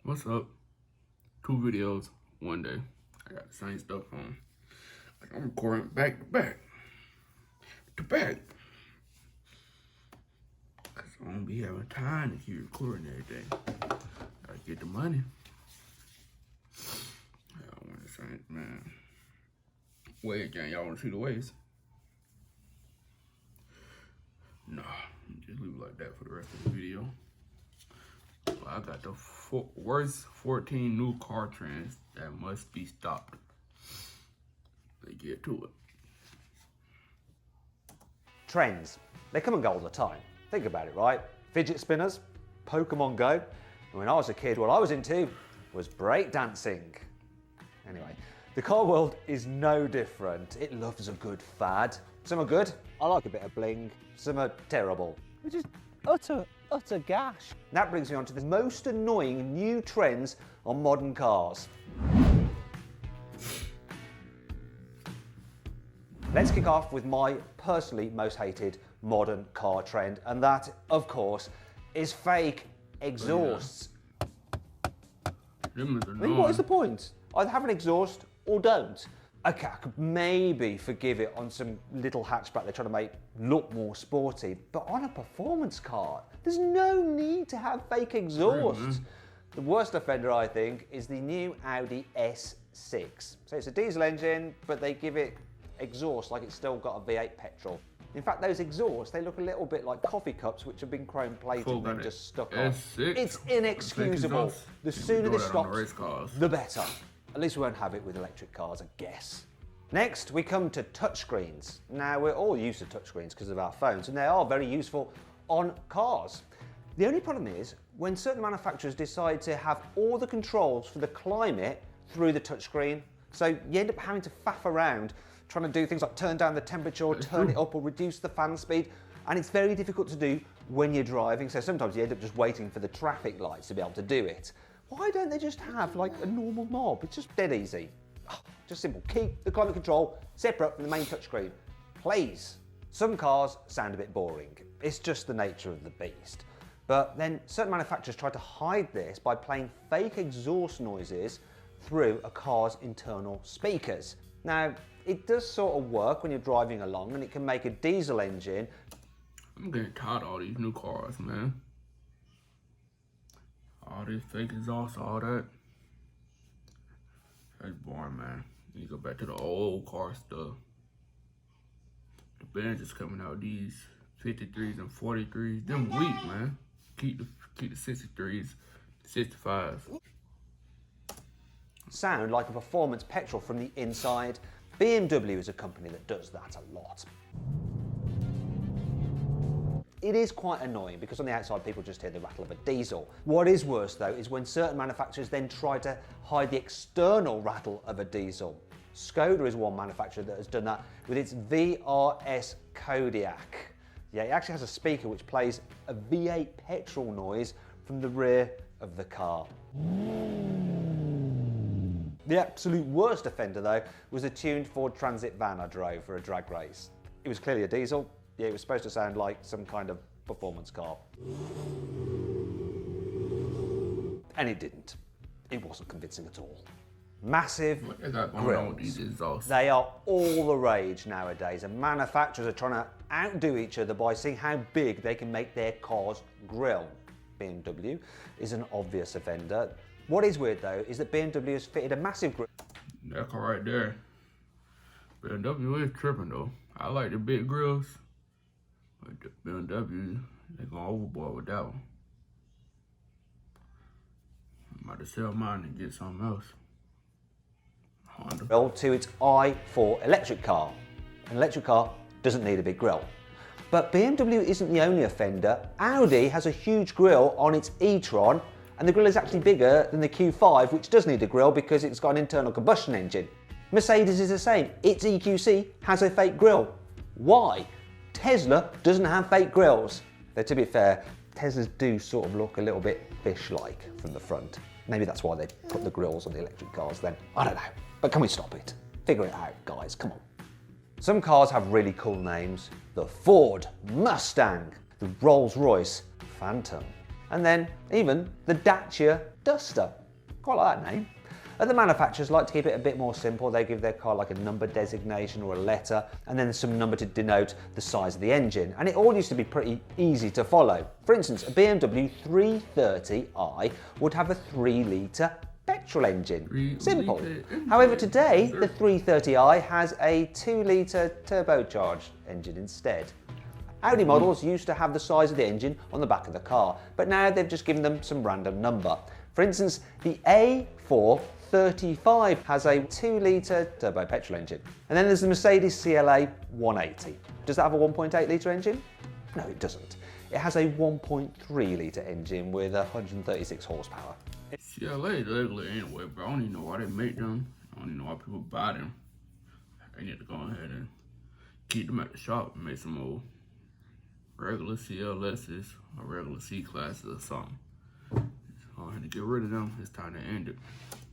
What's up? 2 videos, one day. I got the same stuff on. Like I'm recording back to back. To back. Cause I don't be having time to keep recording every day. Gotta get the money. I want to say, man. Wait, gang, y'all wanna see the waves? Nah, just leave it like that for the rest of the video. I got the worst 14 new car trends that must be stopped. Let's get to it. Trends. They come and go all the time. Think about it, right? Fidget spinners, Pokemon Go. And when I was a kid, what I was into was breakdancing. Anyway, the car world is no different. It loves a good fad. Some are good. I like a bit of bling. Some are terrible. Which is utter gash. That brings me on to the most annoying new trends on modern cars. Let's kick off with my personally most hated modern car trend, and that, of course, is fake exhausts. Them is I mean, what is the point? Either have an exhaust or don't. Okay, I could maybe forgive it on some little hatchback they're trying to make look more sporty, but on a performance car, there's no need to have fake exhausts. The worst offender, I think, is the new Audi S6. So it's a diesel engine, but they give it exhaust like it's still got a V8 petrol. In fact, those exhausts, they look a little bit like coffee cups which have been chrome plated and then just stuck on. S6. It's inexcusable. The sooner this stops, cars. the better. At least we won't have it with electric cars, I guess. Next, we come to touchscreens. Now, we're all used to touchscreens because of our phones, and they are very useful on cars. The only problem is, when certain manufacturers decide to have all the controls for the climate through the touchscreen, so you end up having to faff around trying to do things like turn down the temperature, or turn it up, or reduce the fan speed, and it's very difficult to do when you're driving, so sometimes you end up just waiting for the traffic lights to be able to do it. Why don't they just have like a normal knob? It's just dead easy. Just simple. Keep the climate control separate from the main touchscreen, please. Some cars sound a bit boring. It's just the nature of the beast. But then certain manufacturers try to hide this by playing fake exhaust noises through a car's internal speakers. Now, it does sort of work when you're driving along, and it can make a diesel engine. I'm getting tired of all these new cars, man. All this fake exhaust, all that. That's boring, man. You go back to the old car stuff. The Benz is coming out these 53s and 43s. Them weak, man. Keep the 63s, 65s. Sound like a performance petrol from the inside. BMW is a company that does that a lot. It is quite annoying because on the outside people just hear the rattle of a diesel. What is worse though is when certain manufacturers then try to hide the external rattle of a diesel. Skoda is one manufacturer that has done that with its VRS Kodiaq. Yeah, it actually has a speaker which plays a V8 petrol noise from the rear of the car. The absolute worst offender though was a tuned Ford Transit van I drove for a drag race. It was clearly a diesel. Yeah, it was supposed to sound like some kind of performance car. And it didn't. It wasn't convincing at all. Massive What they got going on with grills. these exhausts? They are all the rage nowadays, and manufacturers are trying to outdo each other by seeing how big they can make their car's grill. BMW is an obvious offender. What is weird though is that BMW has fitted a massive grill. That car right there. BMW is tripping though. I like the big grills. But the BMW, they going overboard with that one. I'm about to sell mine and get something else. Honda. Grill to its i4 electric car. An electric car doesn't need a big grill. But BMW isn't the only offender. Audi has a huge grill on its e-tron, and the grill is actually bigger than the Q5, which does need a grill because it's got an internal combustion engine. Mercedes is the same. Its EQC has a fake grill. Why? Tesla doesn't have fake grills. Though to be fair, Teslas do sort of look a little bit fish-like from the front. Maybe that's why they put the grills on the electric cars then. I don't know. But can we stop it? Figure it out, guys, come on. Some cars have really cool names. The Ford Mustang, the Rolls-Royce Phantom, and then even the Dacia Duster. Quite like that name. Other manufacturers like to keep it a bit more simple. They give their car like a number designation or a letter, and then some number to denote the size of the engine. And it all used to be pretty easy to follow. For instance, a BMW 330i would have a 3-litre petrol engine. Simple. However, today the 330i has a 2-litre turbocharged engine instead. Audi models used to have the size of the engine on the back of the car, but now they've just given them some random number. For instance, the A435 has a 2-litre turbo petrol engine. And then there's the Mercedes CLA 180. Does that have a 1.8 litre engine? No, it doesn't. It has a 1.3 litre engine with 136 horsepower. CLA is ugly anyway, bro. I don't even know why they make them. I don't even know why people buy them. They need to go ahead and keep them at the shop and make some more regular CLSs or regular C-classes or something. Go ahead and get rid of them. It's time to end it.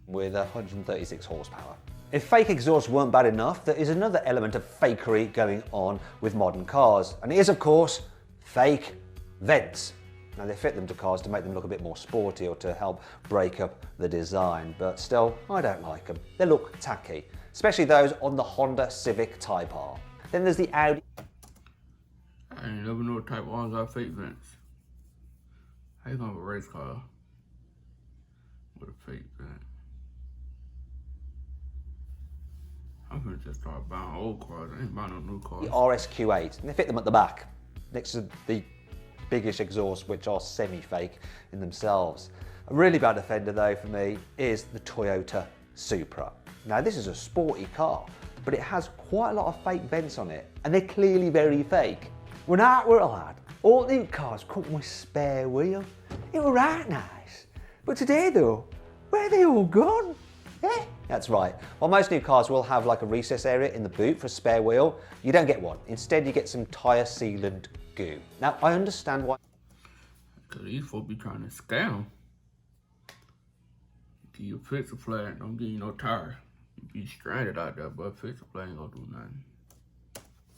With 136 horsepower. If fake exhausts weren't bad enough, there is another element of fakery going on with modern cars, and it is, of course, fake vents. Now, they fit them to cars to make them look a bit more sporty or to help break up the design, but still, I don't like them. They look tacky, especially those on the Honda Civic Type R. Then there's the Audi. I ain't never know what Type R's got fake vents. How you gonna have a race car with a fake vent? I'm gonna just start buying old cars. I ain't buying no new cars. The RSQ8, and they fit them at the back, next to the biggish exhausts, which are semi-fake in themselves. A really bad offender, though, for me, is the Toyota Supra. Now, this is a sporty car, but it has quite a lot of fake vents on it, and they're clearly very fake. When I were a lad, all these cars come with spare wheel. It were right nice. But today, though, where are they all gone? Eh? That's right. While most new cars will have like a recess area in the boot for a spare wheel, you don't get one. Instead, you get some tyre sealant goo. Now, I understand why. Cause these folks be trying to scam. Give you a fixer flag, don't give you no tire. You be stranded out there, but fixer flag ain't gonna do nothing.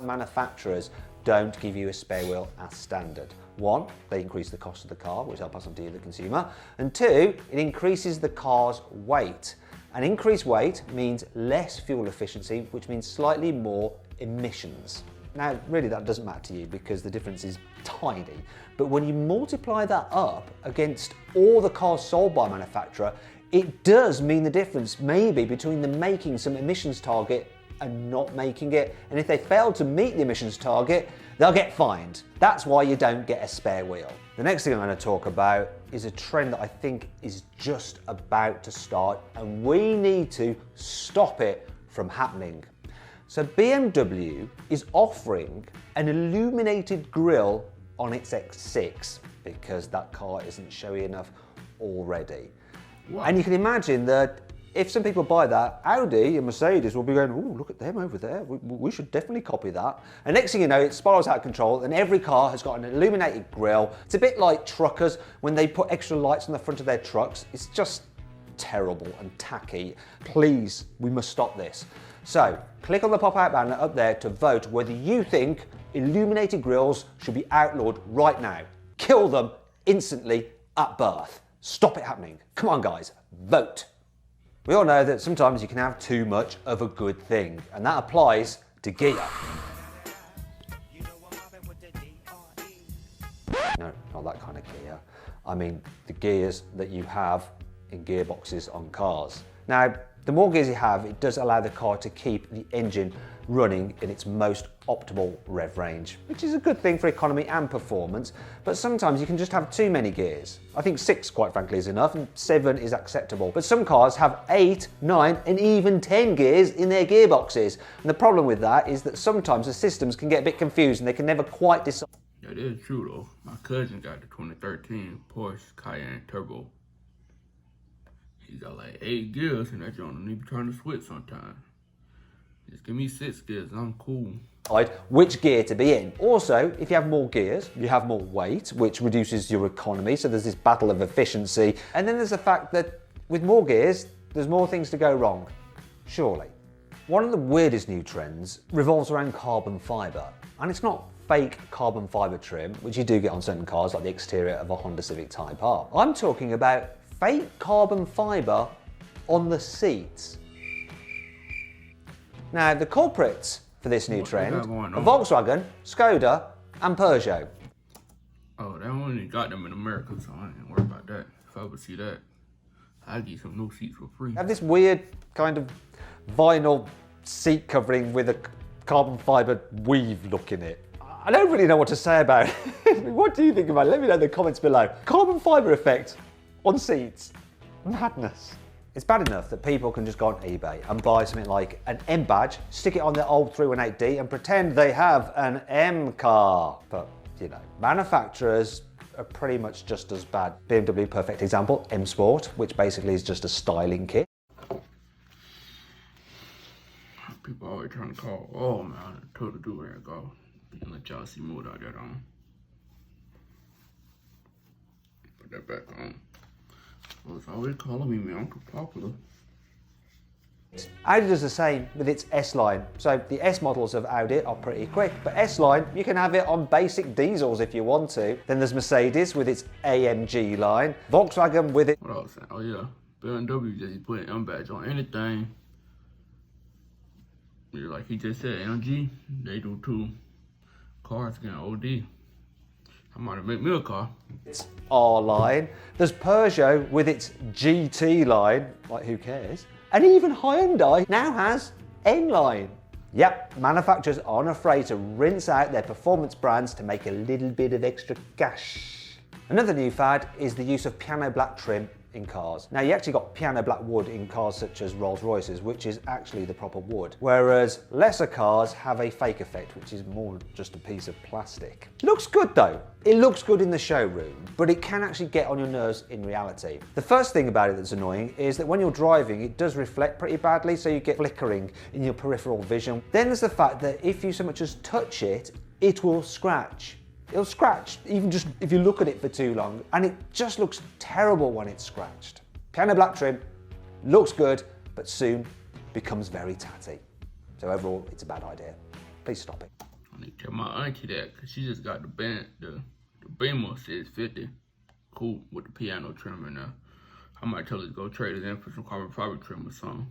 Manufacturers don't give you a spare wheel as standard. One, they increase the cost of the car, which they'll pass on to you, the consumer. And two, it increases the car's weight. An increased weight means less fuel efficiency, which means slightly more emissions. Now, really that doesn't matter to you because the difference is tiny. But when you multiply that up against all the cars sold by a manufacturer, it does mean the difference maybe between them making some emissions target and not making it. And if they fail to meet the emissions target, they'll get fined. That's why you don't get a spare wheel. The next thing I'm going to talk about is a trend that I think is just about to start, and we need to stop it from happening. So BMW is offering an illuminated grille on its X6 because that car isn't showy enough already. What? And you can imagine that if some people buy that, Audi and Mercedes will be going, oh, look at them over there. We should definitely copy that. And next thing you know, it spirals out of control and every car has got an illuminated grille. It's a bit like truckers when they put extra lights on the front of their trucks. It's just terrible and tacky. Please, we must stop this. So click on the pop-out banner up there to vote whether you think illuminated grilles should be outlawed right now. Kill them instantly at birth. Stop it happening. Come on, guys, vote. We all know that sometimes you can have too much of a good thing, and that applies to gear. No, not that kind of gear. I mean the gears that you have in gearboxes on cars. Now, the more gears you have, it does allow the car to keep the engine running in its most optimal rev range, which is a good thing for economy and performance, but sometimes you can just have too many gears. I think 6, quite frankly, is enough, and 7 is acceptable. But some cars have 8, 9, and even 10 gears in their gearboxes. And the problem with that is that sometimes the systems can get a bit confused and they can never quite decide. Yeah, it is true though. My cousin got the 2013 Porsche Cayenne Turbo. He got like 8 gears and that joint don't need to turn the switch sometimes. Just give me 6 gears, I'm cool. Which gear to be in. Also, if you have more gears, you have more weight, which reduces your economy, so there's this battle of efficiency. And then there's the fact that with more gears, there's more things to go wrong. Surely. One of the weirdest new trends revolves around carbon fibre. And it's not fake carbon fibre trim, which you do get on certain cars like the exterior of a Honda Civic Type R. I'm talking about fake carbon fibre on the seats. Now, the culprits for this new trend are Volkswagen, Skoda and Peugeot. Oh, they only got them in America, so I ain't worried about that. If I would see that, I'd get some new seats for free. They have this weird kind of vinyl seat covering with a carbon fibre weave look in it. I don't really know what to say about it. What do you think about it? Let me know in the comments below. Carbon fibre effect on seats. Madness. It's bad enough that people can just go on eBay and buy something like an M badge, stick it on their old 318D and pretend they have an M car. But, you know, manufacturers are pretty much just as bad. BMW, perfect example, M Sport, which basically is just a styling kit. People always trying to call, oh man, I told to do where I go. And let y'all see more out there on. Put that back on. Well, it's always calling me, man. I'm too popular. Audi does the same with its S-Line. So the S models of Audi are pretty quick, but S-Line, you can have it on basic diesels if you want to. Then there's Mercedes with its AMG line, Volkswagen with it. What I was saying? Oh yeah, BMW just put an M badge on anything. Yeah, like he just said, MG, they do too. Cars getting OD. I might have made me a car. It's R line. There's Peugeot with its GT line, like who cares? And even Hyundai now has N line. Yep, manufacturers aren't afraid to rinse out their performance brands to make a little bit of extra cash. Another new fad is the use of piano black trim in cars. Now you actually got piano black wood in cars such as Rolls Royces, which is actually the proper wood, whereas lesser cars have a fake effect, which is more just a piece of plastic. Looks good though. It looks good in the showroom, but it can actually get on your nerves in reality. The first thing about it that's annoying is that when you're driving, it does reflect pretty badly, so you get flickering in your peripheral vision. Then there's the fact that if you so much as touch it, it will scratch. It'll scratch, even just if you look at it for too long, and it just looks terrible when it's scratched. Piano black trim looks good, but soon becomes very tatty. So overall, it's a bad idea. Please stop it. I need to tell my auntie that, because she just got the Beamer 650. Cool, with the piano trim in there. I might tell her to go trade it in for some carbon fiber trim or something.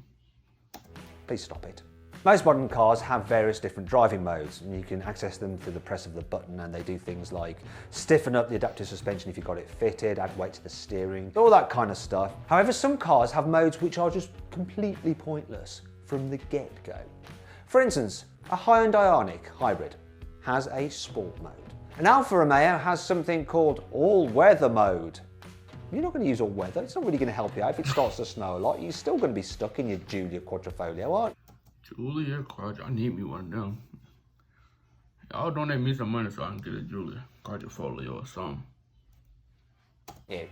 Please stop it. Most modern cars have various different driving modes, and you can access them through the press of the button, and they do things like stiffen up the adaptive suspension if you've got it fitted, add weight to the steering, all that kind of stuff. However, some cars have modes which are just completely pointless from the get-go. For instance, a Hyundai Ioniq Hybrid has a sport mode. An Alfa Romeo has something called all-weather mode. You're not going to use all-weather, it's not really going to help you out. If it starts to snow a lot, you're still going to be stuck in your Giulia Quadrifoglio, aren't you? Giulia Quadrifoglio, I need me one of them. Y'all donate me some money so I can get a Giulia Quadrifoglio or something. Yeah.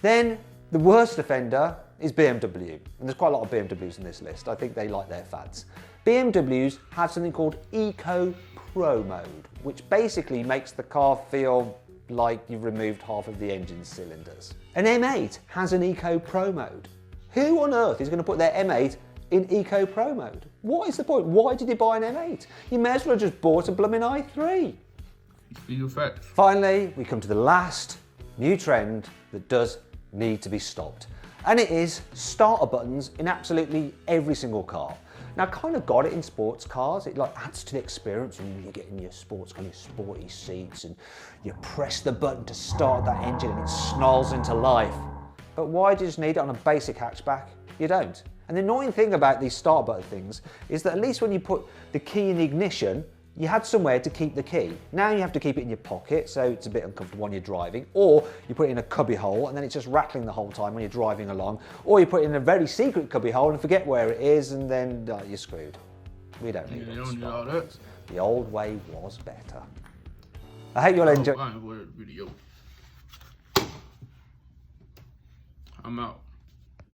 Then the worst offender is BMW, and there's quite a lot of BMWs in this list. I think they like their fads. BMWs have something called Eco Pro mode, which basically makes the car feel like you've removed half of the engine cylinders. An M8 has an Eco Pro mode. Who on earth is going to put their M8 in Eco Pro mode? What is the point? Why did you buy an M8? You may as well have just bought a blooming i3. Speak of facts. Finally, we come to the last new trend that does need to be stopped. And it is starter buttons in absolutely every single car. Now, I kind of got it in sports cars. It like adds to the experience, and you get in your sports car, your sporty seats, and you press the button to start that engine and it snarls into life. But why do you just need it on a basic hatchback? You don't. And the annoying thing about these start button things is that at least when you put the key in the ignition, you had somewhere to keep the key. Now you have to keep it in your pocket, so it's a bit uncomfortable when you're driving, or you put it in a cubby hole and then it's just rattling the whole time when you're driving along, or you put it in a very secret cubby hole and forget where it is, and then you're screwed. We don't need You all don't need all that. buttons. The old way was better. I hope you'll enjoy. Video. I'm out.